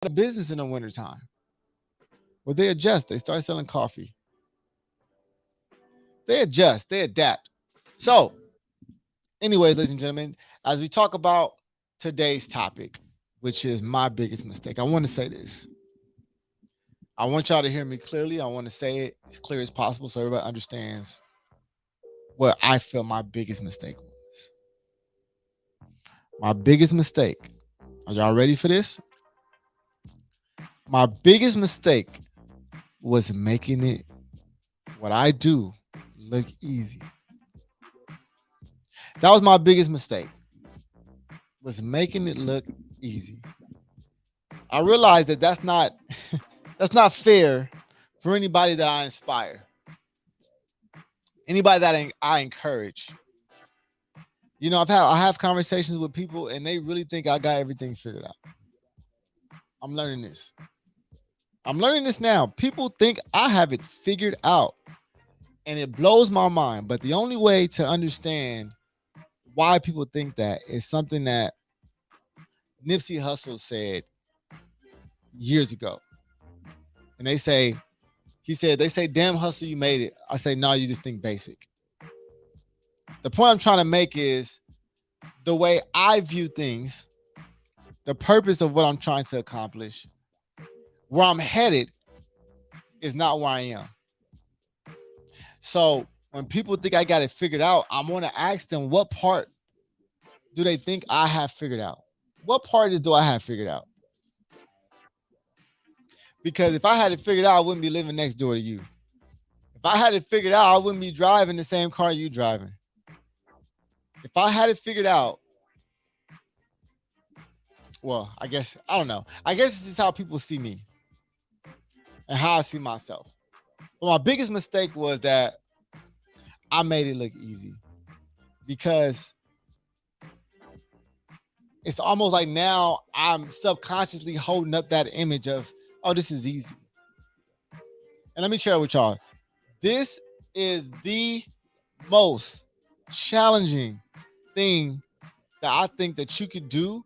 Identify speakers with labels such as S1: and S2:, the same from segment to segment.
S1: of business in the wintertime. Well, they adjust. They start selling coffee. They adjust. They adapt. So, anyways, ladies and gentlemen, as we talk about today's topic, which is my biggest mistake, I want to say this. I want y'all to hear me clearly. I want to say it as clear as possible so everybody understands what I feel my biggest mistake was. My biggest mistake. Are y'all ready for this? My biggest mistake was making it what I do look easy. That was my biggest mistake. Was making it look easy. I realized that that's not that's not fair for anybody that I inspire. Anybody that I encourage. You know, I have conversations with people and they really think I got everything figured out. I'm learning this. I'm learning this now. People think I have it figured out and it blows my mind. But the only way to understand why people think that is something that Nipsey Hussle said years ago. And they say, damn Hustle, you made it. I say, no, you just think basic. The point I'm trying to make is the way I view things, the purpose of what I'm trying to accomplish, where I'm headed is not where I am. So when people think I got it figured out, I'm going to ask them what part do they think I have figured out? What part do I have figured out? Because if I had it figured out, I wouldn't be living next door to you. If I had it figured out, I wouldn't be driving the same car you driving. If I had it figured out, well, I don't know. I guess this is how people see me and how I see myself. But my biggest mistake was that I made it look easy because it's almost like now I'm subconsciously holding up that image of, oh, this is easy. And let me share it with y'all. This is the most challenging thing that I think that you could do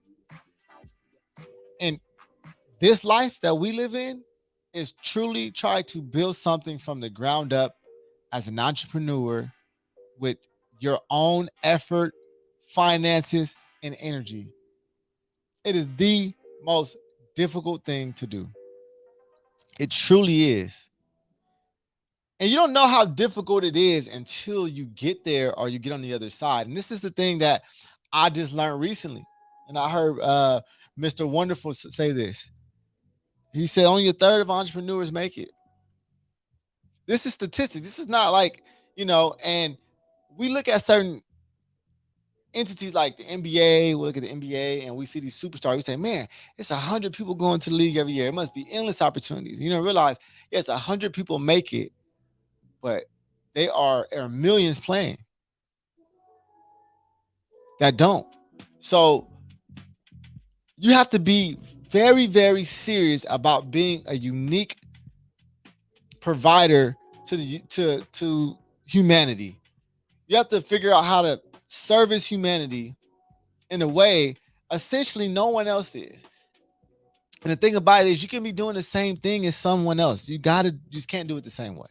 S1: in this life that we live in is truly try to build something from the ground up as an entrepreneur with your own effort, finances, and energy. It is the most difficult thing to do. It truly is. And you don't know how difficult it is until you get there or you get on the other side. And this is the thing that I just learned recently. And I heard Mr. Wonderful say this. He said only a third of entrepreneurs make it. This is statistics. This is not like, and we look at certain entities like the NBA, we look at the NBA and we see these superstars. We say, man, it's 100 people going to the league every year. It must be endless opportunities. You don't realize, yes, 100 people make it, but there are millions playing that don't. So you have to be very, very serious about being a unique provider to humanity. You have to figure out how to service humanity in a way essentially no one else is. And the thing about it is you can be doing the same thing as someone else. Just can't do it the same way.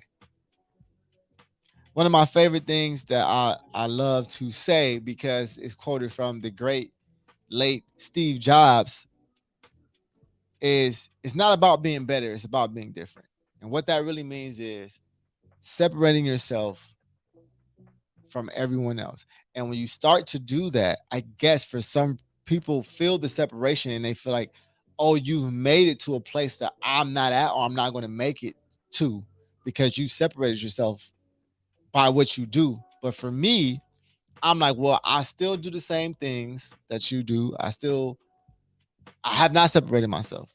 S1: One of my favorite things that I love to say because it's quoted from the great late Steve Jobs is it's not about being better, it's about being different. And what that really means is separating yourself from everyone else. And when you start to do that, I guess for some people feel the separation and they feel like, oh, you've made it to a place that I'm not at or I'm not going to make it to because you separated yourself by what you do. But for me, I'm like, well, I still do the same things that you do. I have not separated myself.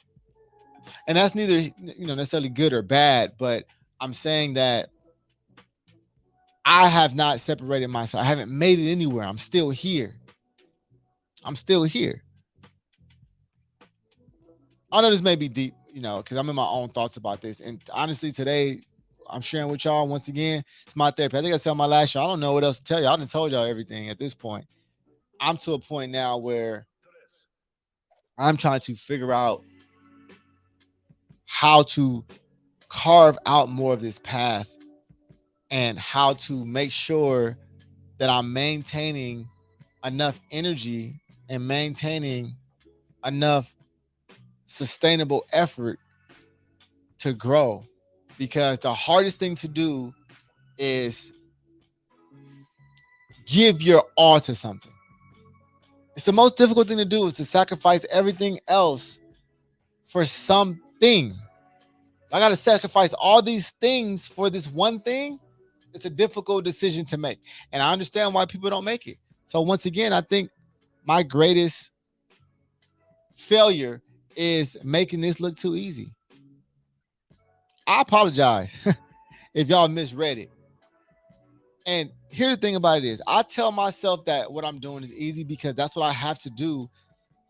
S1: And that's neither, necessarily good or bad, but I'm saying that I have not separated myself. I haven't made it anywhere. I'm still here. I'm still here. I know this may be deep, because I'm in my own thoughts about this. And honestly, today, I'm sharing with y'all once again. It's my therapy. I think I said on my last show, I don't know what else to tell you. I done told y'all everything at this point. I'm to a point now where I'm trying to figure out how to carve out more of this path and how to make sure that I'm maintaining enough energy and maintaining enough sustainable effort to grow. Because the hardest thing to do is give your all to something. It's the most difficult thing to do is to sacrifice everything else for something. I got to sacrifice all these things for this one thing. It's a difficult decision to make. And I understand why people don't make it. So once again, I think my greatest failure is making this look too easy. I apologize if y'all misread it. And here's the thing about it is I tell myself that what I'm doing is easy because that's what I have to do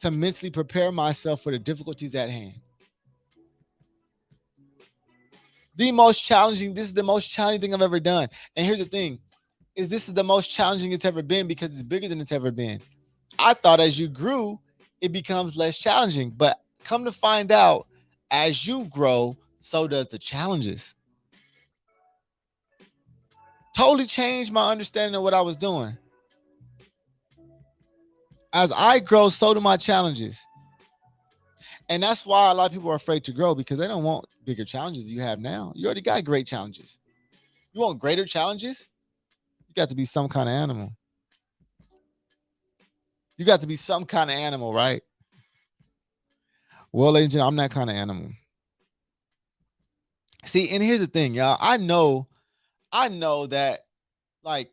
S1: to mentally prepare myself for the difficulties at hand. This is the most challenging thing I've ever done. And here's the thing, is this is the most challenging it's ever been because it's bigger than it's ever been. I thought as you grew, it becomes less challenging. But come to find out, as you grow, so does the challenges. Totally changed my understanding of what I was doing. As I grow, so do my challenges. And that's why a lot of people are afraid to grow because they don't want bigger challenges you have now. You already got great challenges. You want greater challenges? You got to be some kind of animal. You got to be some kind of animal, right? Well, ladies and gentlemen, I'm that kind of animal. See, and here's the thing, y'all. I know that like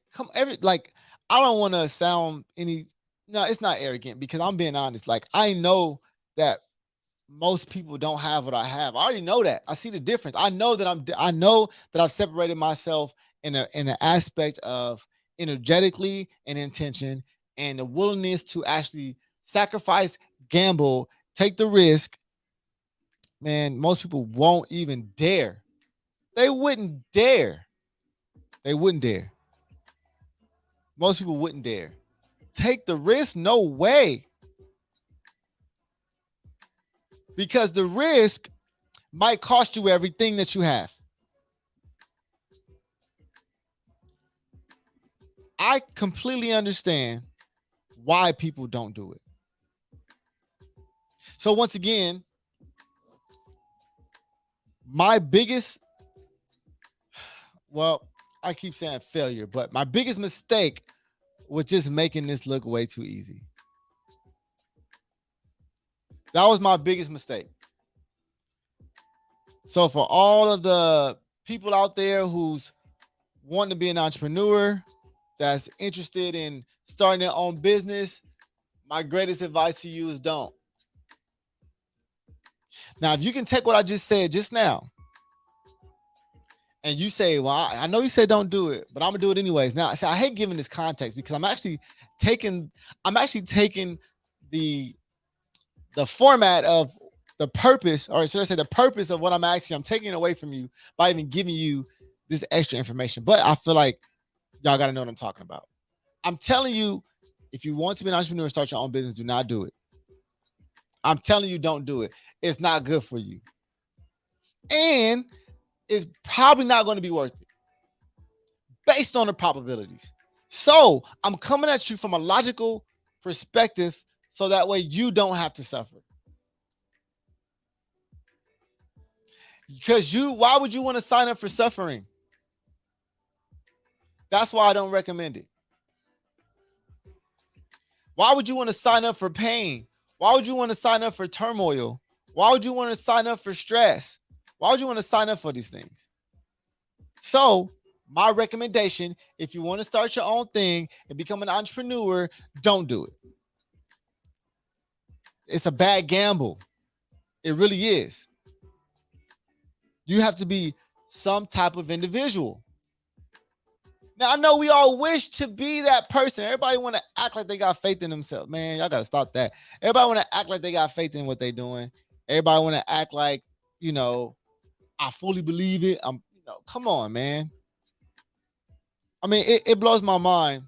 S1: I don't want to sound any no, it's not arrogant because I'm being honest. Like I know that most people don't have what I have. I already know that. I see the difference. I know that I've separated myself in an aspect of energetically and intention and the willingness to actually sacrifice, gamble, take the risk. Man, most people won't even dare. They wouldn't dare. They wouldn't dare. Most people wouldn't dare. Take the risk? No way. Because the risk might cost you everything that you have. I completely understand why people don't do it. So once again, my biggest, well, I keep saying failure, but my biggest mistake was just making this look way too easy. That was my biggest mistake. So for all of the people out there who's wanting to be an entrepreneur, that's interested in starting their own business, my greatest advice to you is don't. Now, if you can take what I just said just now, and you say, well, I know you said don't do it, but I'm gonna do it anyways. Now, see, I hate giving this context because I'm actually taking the format of the purpose, or should I say the purpose of what I'm asking, I'm taking it away from you by even giving you this extra information. But I feel like y'all got to know what I'm talking about. I'm telling you, if you want to be an entrepreneur and start your own business, do not do it. I'm telling you, don't do it. It's not good for you. And it's probably not going to be worth it based on the probabilities. So I'm coming at you from a logical perspective so that way you don't have to suffer. Because why would you want to sign up for suffering? That's why I don't recommend it. Why would you want to sign up for pain? Why would you want to sign up for turmoil? Why would you want to sign up for stress? Why would you want to sign up for these things? So, my recommendation, if you want to start your own thing and become an entrepreneur, don't do it. It's a bad gamble. It really is. You have to be some type of individual. Now, I know we all wish to be that person. Everybody want to act like they got faith in themselves. Man, y'all got to stop that. Everybody want to act like they got faith in what they're doing. Everybody want to act like, I fully believe it. Come on, man. I mean, it blows my mind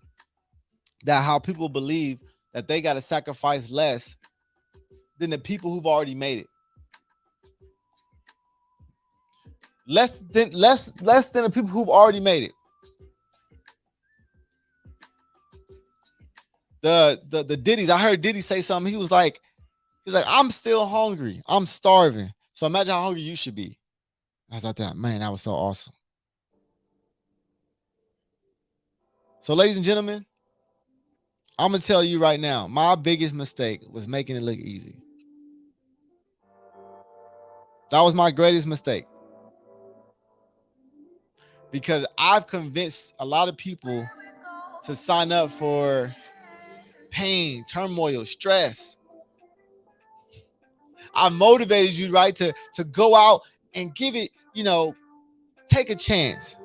S1: that how people believe that they got to sacrifice less than the people who've already made it. Less than the people who've already made it. The Diddy's. I heard Diddy say something. He's like, I'm still hungry. I'm starving. So imagine how hungry you should be. I thought that was so awesome. So, ladies and gentlemen, I'm gonna tell you right now, my biggest mistake was making it look easy. That was my greatest mistake. Because I've convinced a lot of people to sign up for pain, turmoil, stress. I motivated you, right, to go out and give it, take a chance.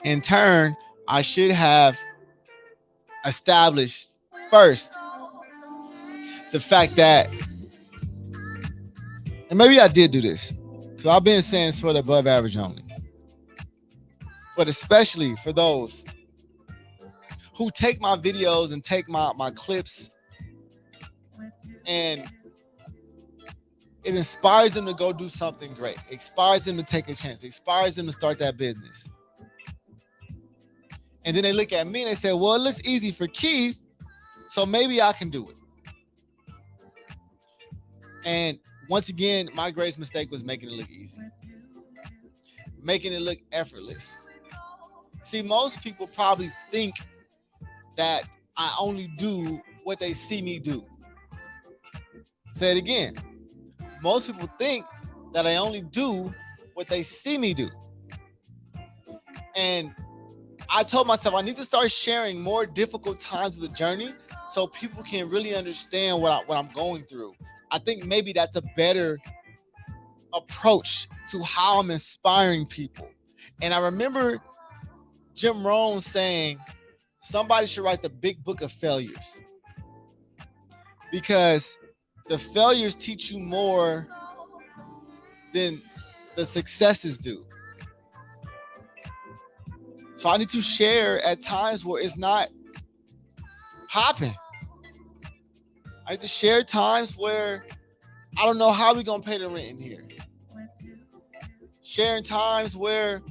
S1: In turn, I should have established first the fact that, and maybe I did do this, because I've been saying it's for the above average only, but especially for those who take my videos and take my clips, and it inspires them to go do something great. It inspires them to take a chance. It inspires them to start that business. And then they look at me and they say, well, it looks easy for Keith, so maybe I can do it. And once again, my greatest mistake was making it look easy. Making it look effortless. See, most people probably think that I only do what they see me do. Say it again. Most people think that I only do what they see me do. And I told myself I need to start sharing more difficult times of the journey so people can really understand what I'm going through. I think maybe that's a better approach to how I'm inspiring people. And I remember Jim Rohn saying somebody should write the big book of failures, because the failures teach you more than the successes do. So I need to share at times where it's not popping. I need to share times where I don't know how we're going to pay the rent in here. Sharing times where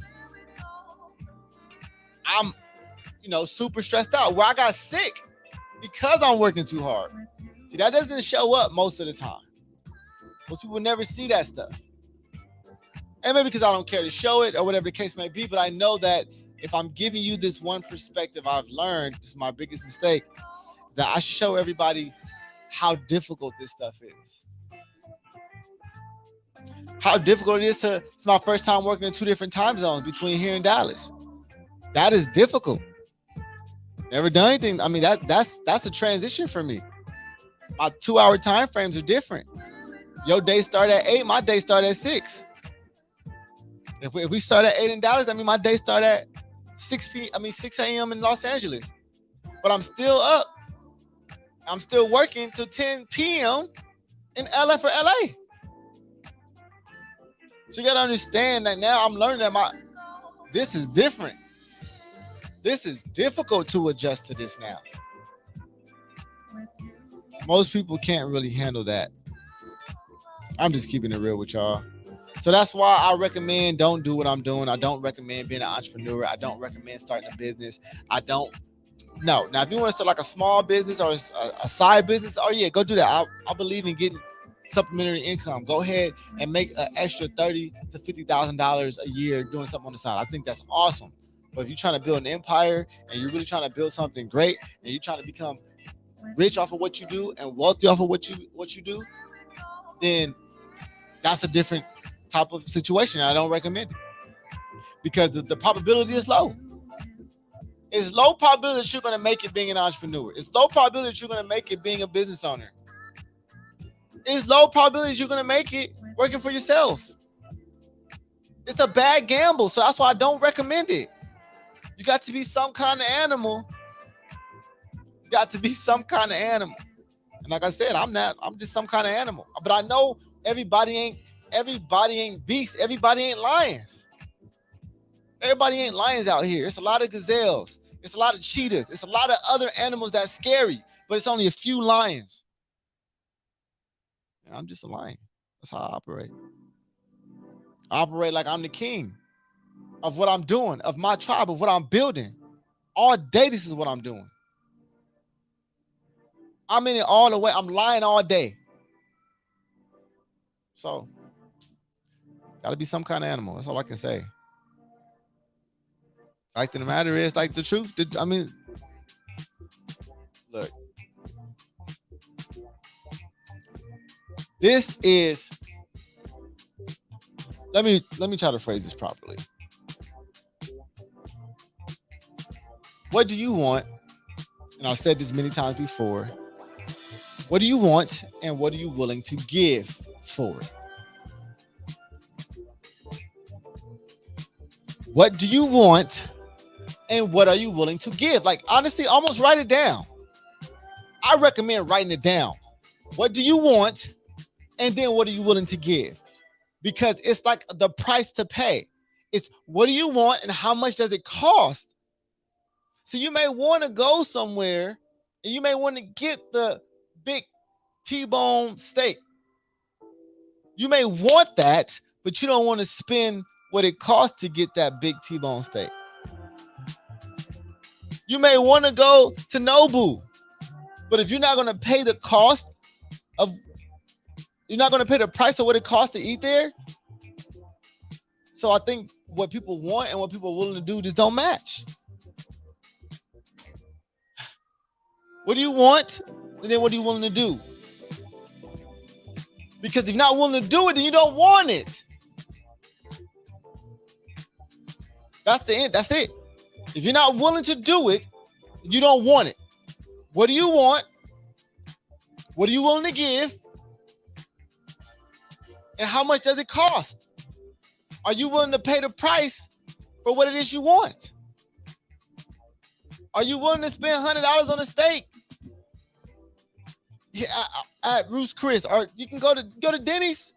S1: I'm, super stressed out, where I got sick because I'm working too hard. See, that doesn't show up most of the time. Most people never see that stuff. And maybe because I don't care to show it or whatever the case may be, but I know that if I'm giving you this one perspective I've learned, this is my biggest mistake, that I should show everybody how difficult this stuff is. How difficult it is it's my first time working in 2 different time zones between here and Dallas. That is difficult. Never done anything. I mean, that's a transition for me. My 2-hour time frames are different. Your day start at 8, my day start at 6. If we start at 8 in Dallas, I mean, my day start at 6 a.m. in Los Angeles. But I'm still up. I'm still working till 10 p.m. in LA for LA. So you got to understand that now I'm learning that this is different. This is difficult to adjust to this now. Most people can't really handle that. I'm just keeping it real with y'all. So that's why I recommend don't do what I'm doing. I don't recommend being an entrepreneur. I don't recommend starting a business. No. Now, if you want to start like a small business or a side business, yeah, go do that. I believe in getting supplementary income. Go ahead and make an extra $30,000 to $50,000 a year doing something on the side. I think that's awesome. But if you're trying to build an empire and you're really trying to build something great and you're trying to become rich off of what you do and wealthy off of what you do, then that's a different type of situation. I don't recommend it because the probability is low. It's low probability that you're going to make it being an entrepreneur. It's low probability that you're going to make it being a business owner. It's low probability that you're going to make it working for yourself. It's a bad gamble, so that's why I don't recommend it. You got to be some kind of animal. You got to be some kind of animal. And like I said, I'm just some kind of animal. But I know everybody ain't beasts. Everybody ain't lions. Everybody ain't lions out here. It's a lot of gazelles. It's a lot of cheetahs. It's a lot of other animals that's scary, but it's only a few lions. And I'm just a lion. That's how I operate. I operate like I'm the king of what I'm doing, of my tribe, of what I'm building. All day, this is what I'm doing. I'm in it all the way. I'm lying all day. So, gotta be some kind of animal. That's all I can say. Fact of the matter is, like the truth. I mean, look, this is. Let me try to phrase this properly. What do you want? And I've said this many times before. What do you want, and what are you willing to give for it? What do you want, and what are you willing to give? Like, honestly, almost write it down. I recommend writing it down. What do you want, and then what are you willing to give? Because it's like the price to pay. It's what do you want, and how much does it cost? So you may want to go somewhere, and you may want to get the big T-bone steak. You may want that, but you don't want to spend what it costs to get that big T-bone steak. You may want to go to Nobu, but if you're not going to pay the cost of, you're not going to pay the price of what it costs to eat there. So I think what people want and what people are willing to do just don't match. What do you want? And then what are you willing to do? Because if you're not willing to do it, then you don't want it. That's the end. That's it. If you're not willing to do it, you don't want it. What do you want? What are you willing to give? And how much does it cost? Are you willing to pay the price for what it is you want? Are you willing to spend $100 on a steak? Yeah, at Ruth's Chris, or you can go to Denny's,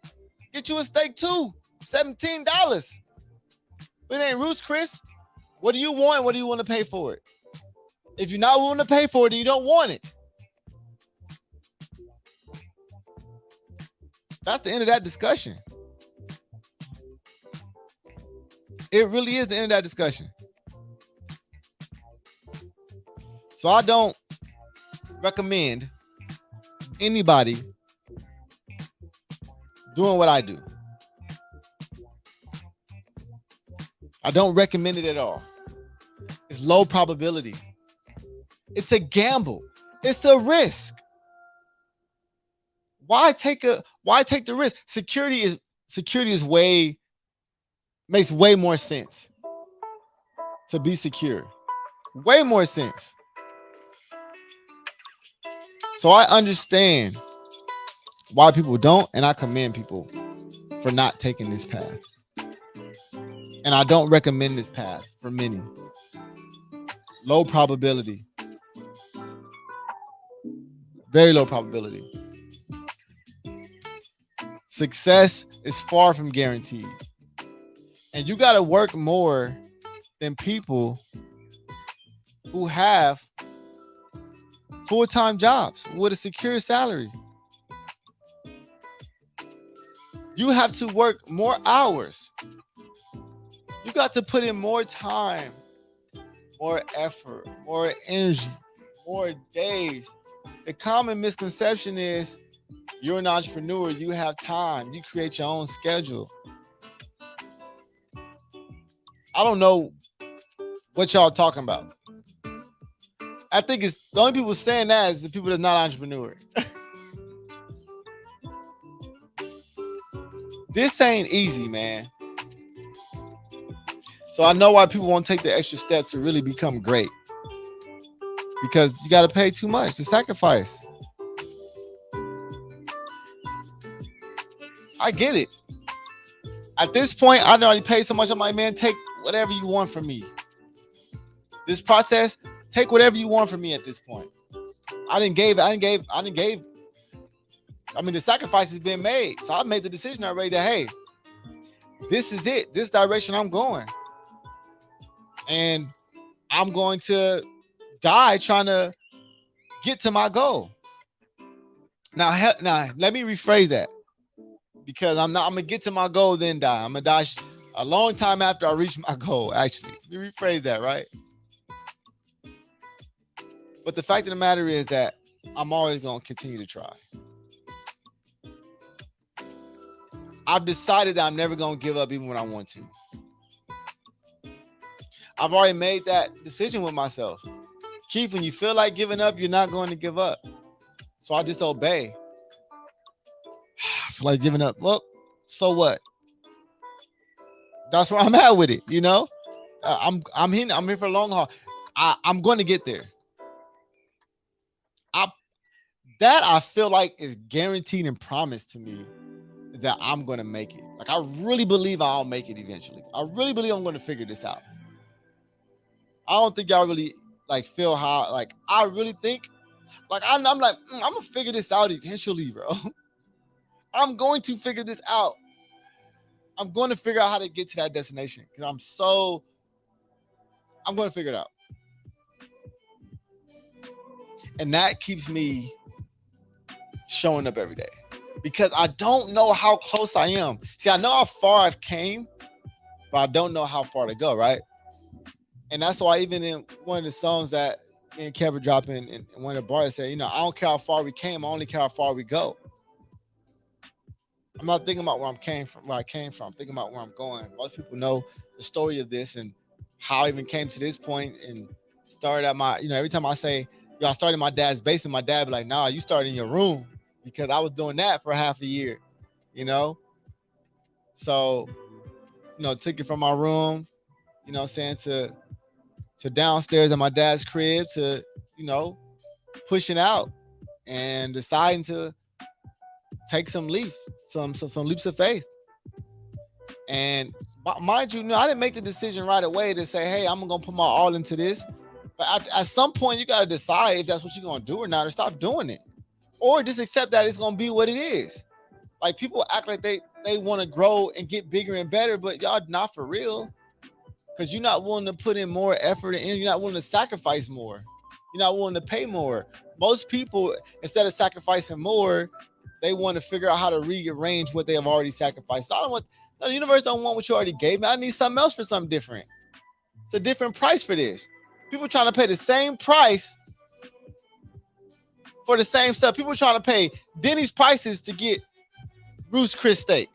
S1: get you a steak too, $17. But it ain't Ruth's Chris. What do you want? What do you want to pay for it? If you're not willing to pay for it, then you don't want it. That's the end of that discussion. It really is the end of that discussion. So I don't recommend anybody doing what I do. I don't recommend it at all. It's low probability. It's a gamble. It's a risk. Why take the risk? Security makes way more sense to be secure. Way more sense. So I understand why people don't, and I commend people for not taking this path. And I don't recommend this path for many. Low probability. Very low probability. Success is far from guaranteed. And you got to work more than people who have full-time jobs with a secure salary. You have to work more hours. You got to put in more time, more effort, more energy, more days. The common misconception is you're an entrepreneur, you have time, you create your own schedule. I don't know what y'all talking about. I think it's the only people saying that is the people that's not entrepreneur. This ain't easy, man. So I know why people won't take the extra step to really become great. Because you got to pay too much to sacrifice. I get it. At this point, I already paid so much. I'm like, man, take whatever you want from me. This process, take whatever you want from me at this point. I mean, the sacrifice has been made. So I made the decision already that, hey, this is it. This direction I'm going. And I'm going to die trying to get to my goal. Now, let me rephrase that. because I'm gonna get to my goal, then die. I'm gonna die a long time after I reach my goal. Actually, let me rephrase that, right? But the fact of the matter is that I'm always gonna continue to try. I've decided that I'm never gonna give up even when I want to. I've already made that decision with myself. Keith, when you feel like giving up, you're not going to give up. So I just obey. I feel like giving up. Well, so what? That's where I'm at with it. You know, I'm here. I'm here for a long haul. I'm going to get there. I feel like is guaranteed and promised to me that I'm going to make it. Like, I really believe I'll make it eventually. I really believe I'm going to figure this out. I don't think y'all really like feel how, like, I really think, like, I'm like, I'm going to figure this out eventually, bro. I'm going to figure this out. I'm going to figure out how to get to that destination because I'm going to figure it out. And that keeps me showing up every day because I don't know how close I am. See, I know how far I've came, but I don't know how far to go, right? And that's why even in one of the songs that me and Kevin dropped in one of the bars said, you know, I don't care how far we came, I only care how far we go. I'm not thinking about where I came from. I'm thinking about where I'm going. Most people know the story of this and how I even came to this point and started at my, you know, every time I say, yo, I started in my dad's basement, my dad be like, nah, you started in your room because I was doing that for half a year, you know? So, you know, took it from my room, you know what I'm saying, to downstairs at my dad's crib to, you know, pushing out and deciding to take some leaps of faith. And mind you, I didn't make the decision right away to say, hey, I'm going to put my all into this. But at some point, you got to decide if that's what you're going to do or not, or stop doing it. Or just accept that it's going to be what it is. Like, people act like they want to grow and get bigger and better, but y'all not for real. Because you're not willing to put in more effort and you're not willing to sacrifice more. You're not willing to pay more. Most people, instead of sacrificing more, they want to figure out how to rearrange what they have already sacrificed. The universe don't want what you already gave me. I need something else for something different. It's a different price for this. People trying to pay the same price for the same stuff. People trying to pay Denny's prices to get Ruth's Chris steak.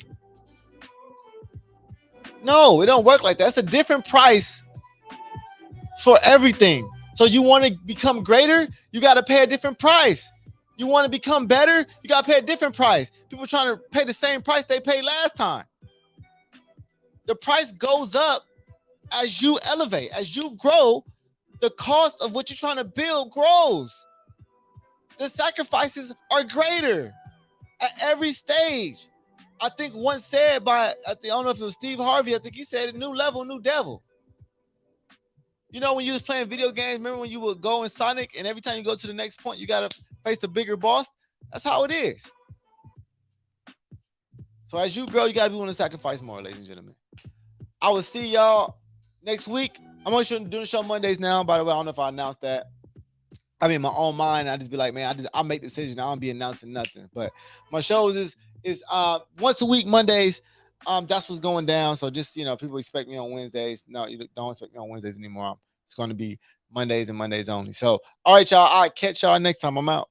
S1: No, it don't work like that. It's a different price for everything. So you want to become greater, you got to pay a different price. You want to become better, you got to pay a different price. People trying to pay the same price they paid last time. The price goes up as you elevate, as you grow. The cost of what you're trying to build grows. The sacrifices are greater at every stage. I think once said by, I don't know if it was Steve Harvey, I think he said, a new level, new devil. You know, when you was playing video games, remember when you would go in Sonic and every time you go to the next point, you got to face a bigger boss? That's how it is. So as you grow, you got to be willing to sacrifice more, ladies and gentlemen. I will see y'all next week. I'm only doing the show Mondays now. By the way, I don't know if I announced that. I mean, in my own mind, I just be like, man, I'll make decisions. I don't be announcing nothing. But my shows is once a week, Mondays. That's what's going down. So just, you know, people expect me on Wednesdays. No, you don't expect me on Wednesdays anymore. It's going to be Mondays and Mondays only. So, all right, y'all. I'll catch y'all next time. I'm out.